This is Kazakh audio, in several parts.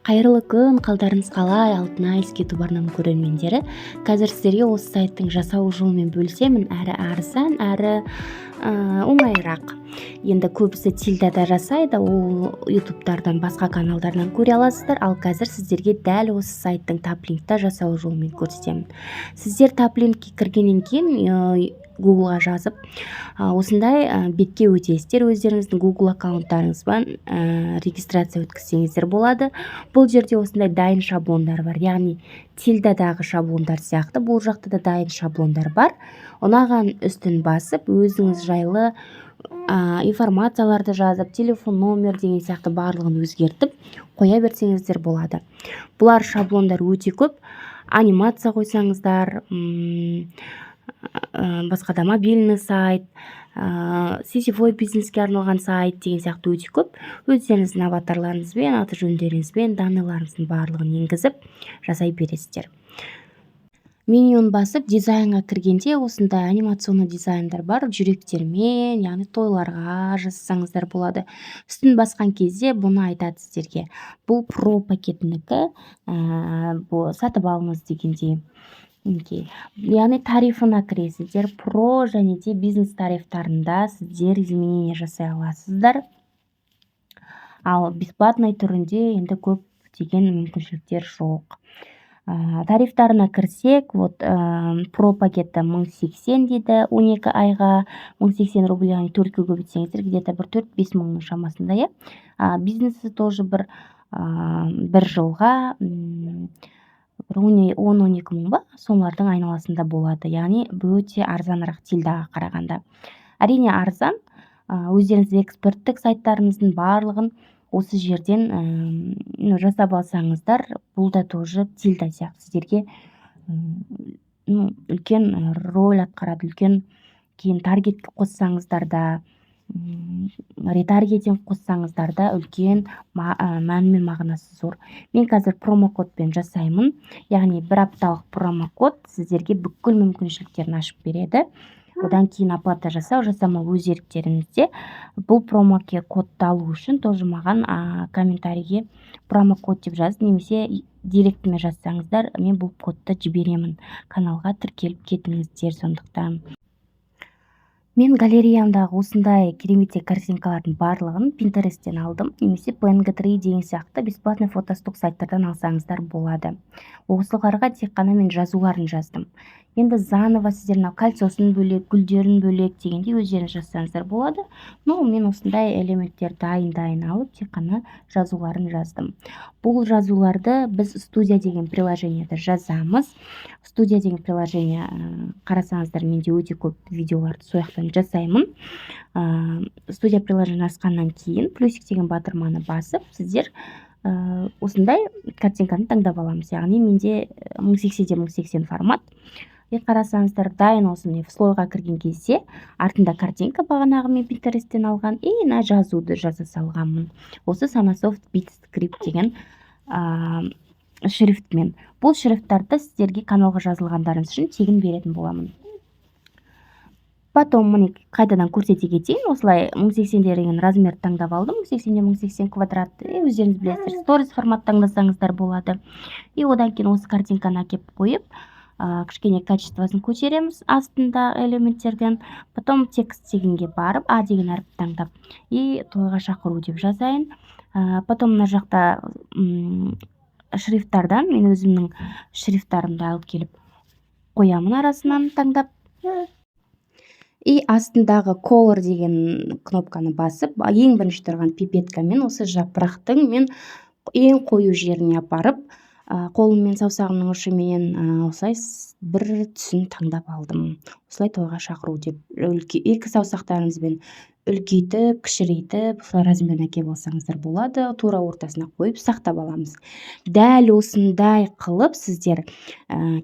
Қайырлы күн, қалдарыңыз қалай? Алтынай ескерту арнамның көрермендері. Қазір сіздерге осы сайттың жасау жолымен бөлісемін. Әрі арзан, әрі оңайырақ. Енді көбісі тильдада жасайды, ол ютубтардан, басқа каналдардан көре аласыздар. Ал қазір сіздерге дәл осы сайттың таплинкта жасау жолымен көрсетемін. Сіздер таплинкке кіргеннен кейін Google-ға жазып, осындай бетке өтесіздер. Өздеріңіздің Google аккаунттарыңызбен регистрация өткізсеңіздер болады. Бұл жерде осындай дайын шаблондар бар, яғни тильдадағы шаблондар сияқты бұл жақта да дайын шаблондар бар. Ұнаған үстін басып, өзіңіз жайлы информацияларды жазып, телефон номер деген сияқты барлығын өзгертіп қоя берсеңіздер болады. Бұлар шаблондар өте көп. Анимация қойсаңыздар, басқа да мобильный сайт, сетевой бизнеске арналған сайт деген сияқты өте көп. Өздеріңіздің аватарларыңызбен, аты жөндеріңізбен, данныйларыңыздың барлығын енгізіп жасай бересіздер. Менюін басып, дизайнға кіргенде осындай анимационный дизайндар бар, жүректермен, яғни тойларға жасасаңыздар болады. Үстін басқан кезде бұны айтады сіздерге. Бұл про пакетінікі, сатып алыңыз дегендей. Яғни тарифына кіресіздер. Про және де бизнес тарифтарында сіздер изменение жасай аласыздар. Ал бесплатный түрінде енді көп деген мүмкіншіліктер жоқ. Тарифтарына кірсек, про пакетті 1080 дейді, 12 айға 1080 рубль, яғни 4-ке көбейтсеңіздер, где-то бір 4-5 мыңның шамасында. Бизнесі тоже бір жылға 10-12 мың ба, солардың айналасында болады. Яғни өте арзанырақ тильдаға қарағанда. Әрине арзан, өздеріңіз эксперттік сайттарыңыздың барлығын осы жерден жасап алсаңыздар, бұл да тоже тильда сияқты сіздерге үлкен роль атқарады. Үлкен кейін таргетке қоссаңыздар да, ретаргетинг қоссаңыздар да үлкен мәні мен мағынасы зор. Мен қазір промокодпен жасаймын, яғни бір апталық промокод сіздерге бүкіл мүмкіншіліктерін ашып береді. Одан кейін оплата жасамау өз еріктеріңізде. Бұл промокодты алу үшін тоже маған комментарийге промокод деп жазып, немесе директіме жазсаңыздар, мен бұл кодты жіберемін. Каналға тіркеліп кетіңіздер сондықтан. Мен галереямдағы осындай кереметтей картинкалардың барлығын Pinterest'тен алдым, немесе PNG3 деген сияқты бесплатный фотосток сайттардан алсаңыздар болады. Осыларға тек қана мен жазуларын жаздым. Енді заново сіздер кольцосын бөлек, гүлдерін бөлек дегенде өздеріңіз жазсаңыздар болады. Мен осындай элементтер дайын алып, тек қана жазуларын жаздым. Бұл жазуларды біз студия деген приложениеде жазамыз. Студия деген приложение қарасаңыздар, менде өте көп видеоларды сояқтан жасаймын. Студия приложение ашқаннан кейін плюсик деген батырманы басып, сіздер осындай картинканы таңдап аламыз. Яғни менде 1080-1080 формат. Қарасаңыздар, дайын осыны слойға кірген кезде артында картинка бағанағы мен Pinterest'тен алған, жазуды жаза салғанмын. Осы Sanasoft BitScript деген шрифтмен. Бұл шрифттарды сіздерге каналға жазылғандарыңыз үшін тегін беретін боламын. Потом мұны қайтадан көрсете кетейін. Осылай 1080 деген размер таңдап алдым. 1080-1080 квадрат. Өздеріңіз білесіздер, сторис формат таңдасаңыздар болады. Одан кейін осы картинканы әкеп қойып, кішкене качествосын көтереміз астында элементтерден. Потом текст дегенге барып, А деген әріп таңдап, тойға шақыру деп жазайын. Потом мына жақта шрифттардан мен өзімнің шрифттарымды алып келіп қоямын арасынан таңдап. Астындағы color деген кнопканы басып, ең бірінші тұрған пипеткамен осы жапырақтың мен ең қою жеріне апарып, қолыммен саусағымның ұшымен осылай бір түсін таңдап алдым. Осылай тойға шақыру деп, екі саусақтарыңызбен үлкейтіп, кішірейтіп, размерін әкеп алсаңыздар болады. Тура ортасына қойып сақтап аламыз. Дәл осындай қылып сіздер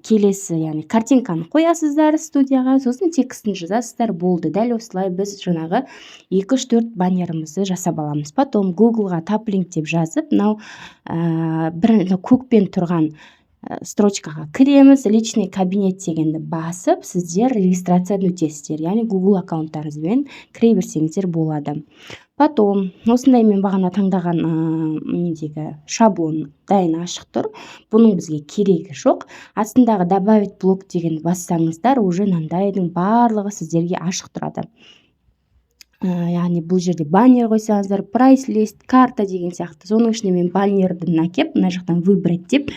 келесі, яғни картинканы қоясыздар студияға, сосын текстін жазасыздар, болды. Дәл осылай біз жаңағы 2-4 баннерімізді жасап аламыз. Потом Google-ға таплинк деп жазып, көкпен тұрған строчкаға кіреміз, личный кабинет дегенді басып, сіздер регистрациядан өтесіздер, яғни Google аккаунттарыңызбен кіре берсеңіздер болады. Потом осындай мен бағана таңдаған недегі шаблон дайын ашық тұр. Бұның бізге керегі жоқ. Астындағы добавить блок деген бассаңыздар, уже мынандайдың барлығы сіздерге ашық тұрады. Яғни бұл жерде баннер қойсаңыздар, прайс лист, карта деген сияқты. Соның ішінде мен баннерден әкеп, мына жақтан выбрать деп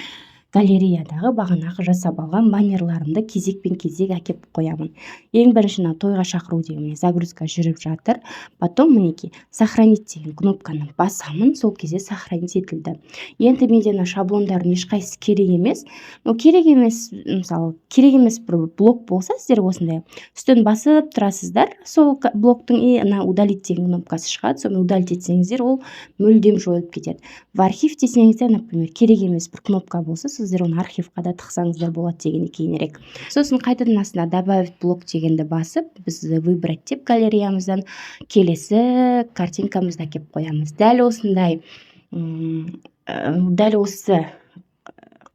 галереядағы бағанағы жасап алған баннерларымды кезекпен кезек әкеп қоямын. Ең бірінші тойға шақыру деген загрузка жүріп жатыр. Потом мінекей сохранить деген кнопканы басамын, сол кезде сохранить етілді. Енді менде шаблондардың ешқайсысы керек емес. Керек емес, мысалы, керек емес бір блок болса, сіздер осындай үстін басып тұрасыздар, сол блоктың удалить деген кнопкасы шығады. Соны удалить етсеңіздер, ол мүлдем жойылып кетеді. В архив десеңіздер, например, керек емес бір кнопка болса, сіздер оны архивқа да тықсаңыздар болады дегенде кейінірек. Сосын қайтадан астына добавить блок дегенді басып, біз выбрать деп галереямыздан келесі картинкамызды әкеп қоямыз. Дәл осы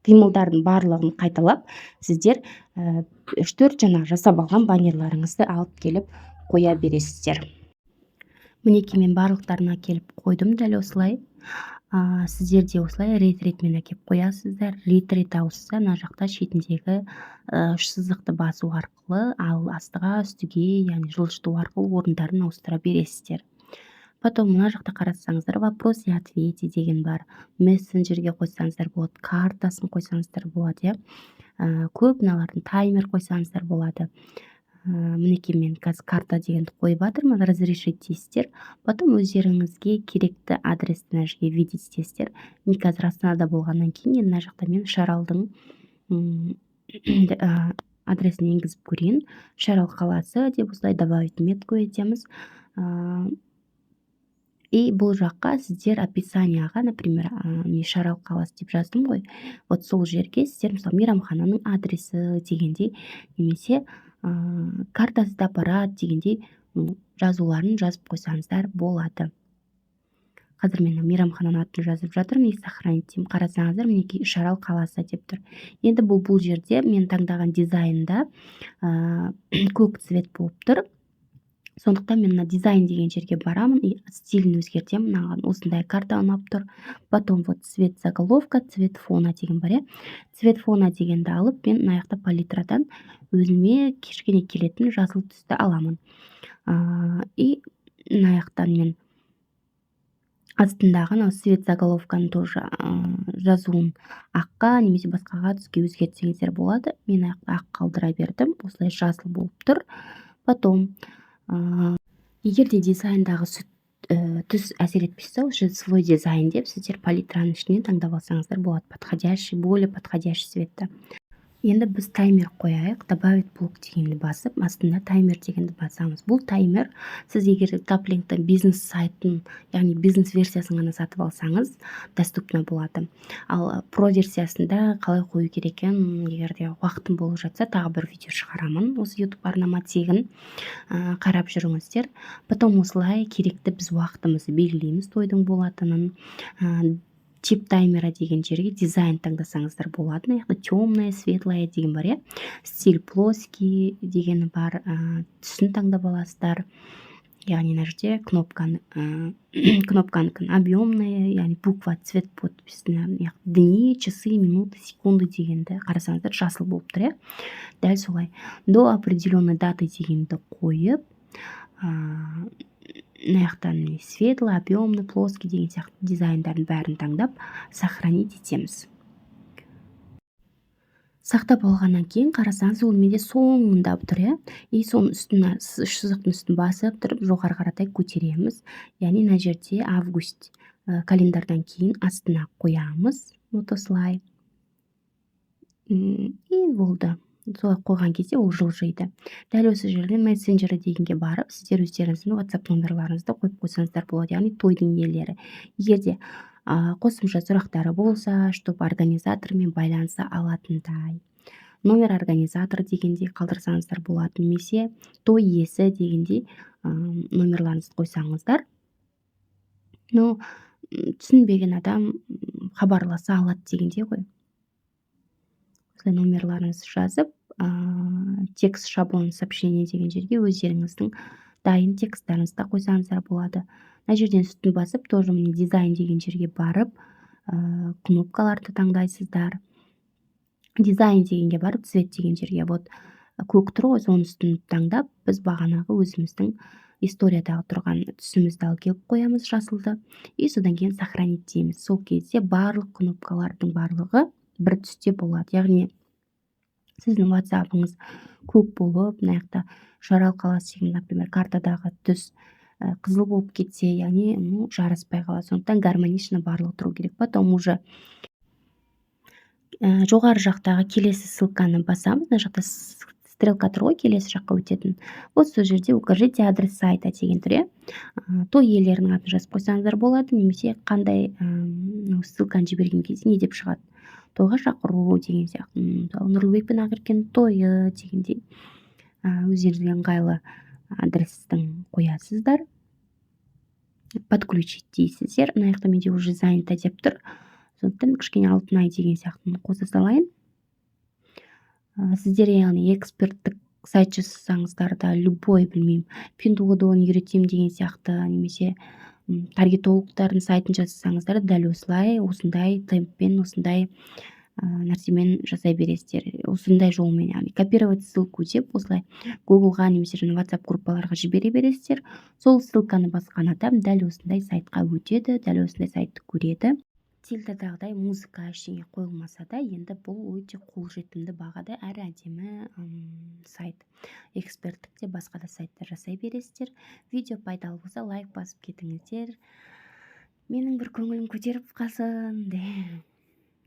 қимылдардың барлығын қайталап, сіздер 3-4 жаңағы жасап алған баннерларыңызды алып келіп қоя бересіздер. Мінекей мен барлықтарына келіп қойдым дәл осылай. Сіздер де осылай ретретмен әкеп қоясыздар. Ретрет ауысса, мына жақта шетіндегі сызықты басу арқылы, ал астыға үстіге, яғни жылжыту арқылы орындарын ауыстыра бересіздер. Потом мына жақта қарасаңыздар, вопрос и ответи деген бар. Мессенджерге қойсаңыздар болады, картасын қойсаңыздар болады, көп мыналардың таймер қойсаңыздар болады. Мінекей мен қазір карта дегенді қойып жатырмын, разрешить дейсіздер. Потом өздеріңізге керекті адресті мына жерге видеть дейсіздер. Мен қазір Астанада болғаннан кейін, мына жақта мен Шаралдың адресін енгізіп көрейін. Шарал қаласы деп осылай добавить метку етеміз. И бұл жаққа сіздер описанияға, например, мен Шарал қаласы деп жаздым ғой. Вот сол жерге сіздер мысалы мейрамхананың адресі дегендей, немесе картасында аппарат дегендей жазуларын жазып қойсаңыздар болады. Қазір мен мейрамхананың атын жазып жатырмын, и сохранить деймін. Қарасаңыздар, мінекей Шарал қаласы деп тұр. Енді бұл жерде мен таңдаған дизайнда көк цвет болып тұр. Сондықтан мен дизайн деген жерге барамын и стилін өзгертемін. Маған осындай карта ұнап тұр. Потом вот цвет заголовка, цвет фона деген бар. Цвет фона дегенді алып, мен аяқта палитрадан өзіме кішкене келетін жасыл түсті аламын. И аяқтан мен астындағы цвет заголовканы тоже жазуын аққа немесе басқаға түске өзгертсеңіздер болады. Мен аяқта ақ қалдыра бердім. Осылай жасыл болып тұр. Потом егер де дизайндағы түс әсер етпесе, уже свой дизайн деп сіздер палитраның ішінен таңдап алсаңыздар болады. Подходящий, более подходящий цветті. Енді біз таймер қояйық. Добавить блок дегенді басып, астында таймер дегенді басамыз. Бұл таймер, сіз егер Таплинктің бизнес сайтын, яғни бизнес версиясын ғана сатып алсаңыз, доступна болады. Ал про версиясында қалай қою керек екен, егер де уақытым болып жатса, тағы бір видео шығарамын. Осы YouTube арнама тегін қарап жүріңіздер. Потом осылай керекті біз уақытымызды белгілейміз, тойдың болатынын. Тип таймера деген жерге дизайн таңдасаңыздар болады. Яғни темное, светлое деген бар. Стиль плоский дегені бар. Түсін таңдап аласыздар. Яғни мына жерде кнопканың объемная, яғни буква, цвет подписіне, дни, часы, минуты, секунды дегенді қарасаңыздар жасыл болып тұр. Дәл солай. До определенной даты дегенді қойып, аяқтан светлый, объемный, плоский деген сияқты дизайндардың бәрін таңдап сохранить етеміз. Сақтап алғаннан кейін қарасаңыз, ол менде соңында тұр. И соның үстіне, сызықтың үстін басып тұрып, жоғары қаратай көтереміз. Яғни мына жерде август календардан кейін астына қоямыз. Вот осылай. И болды. Солай қойған кезде ол жылжиды. Дәл осы жерден мессенджері дегенге барып, сіздер өздеріңіздің WhatsApp номерларыңызды қойып қойсаңыздар болады, яғни тойдың иелері. Егер де қосымша сұрақтары болса, чтобы организатормен байланыса алатындай. Номер организатор дегенде қалдырсаңыздар болады, немесе той иесі дегенде номерларыңызды қойсаңыздар. Түсінбеген адам хабарласа алады дегенде ғой. осылай номерларыңызды жазып, текст шаблон сообщение деген жерге өздеріңіздің дайын тексттарыңызды қойсаңыздар болады. Мына жерден үстін басып, тоже міне дизайн деген жерге барып, кнопкаларды таңдайсыздар. Дизайн дегенге барып, цвет деген жерге вот көк тұр ғой, соның үстін таңдап, біз бағанағы өзіміздің историядағы тұрған түсімізді алып келіп қоямыз, жасылды. И содан кейін сохранить дейміз. Сол кезде барлық кнопкалардың барлығы бір түсте болады. Яғни сіздің WhatsApp-ыңыз көк болып, мына жақта Жарал қаласы деген, например, картадағы түс қызыл болып кетсе, яғни жараспай қалады. Сондықтан гармонично барлығы тұру керек. Потом уже жоғары жақтағы келесі ссылканы басамыз. Мына жақта стрелка тұр ғой, келесі жаққа өтетін. Вот сол жерде укажите адрес сайта деген тұр, иә. Той иелерінің атын жазып қойсаңыздар болады, немесе қандай ссылканы жіберген кезде не деп шығады. Тойға шақыру деген сияқты. Мысалы, Нұрлыбек пен Ақеркенің тойы дегендей өздеріңізге ыңғайлы адрестің қоясыздар. Подключить дейсіздер. Мына жақта менде уже занято деп тұр. Сондықтан кішкене Алтынай деген сияқтыны қоса салайын. Сіздер яғни эксперттік сайт жасасаңыздар да, любой, білмеймін, Pinduoduo'ны үйретем деген сияқты, немесе таргетологтардың сайтын жасасаңыздар дәл осылай, осындай темппен, осындай нәрсемен жасай бересіздер. Осындай жолмен, яғни копировать ссылку деп, осылай Google-ға немесе WhatsApp группаларға жібере бересіздер. Сол ссылканы басқан адам дәл осындай сайтқа өтеді, дәл осындай сайтты көреді. Тильдадағыдай музыка ештеңе қойылмаса да, енді бұл өте қолжетімді бағада әрі әдемі сайт. Эксперттік те басқа да сайттар жасай бересіздер. Видео пайдалы болса, лайк басып кетіңіздер. Менің бір көңілім көтеріп қалсын.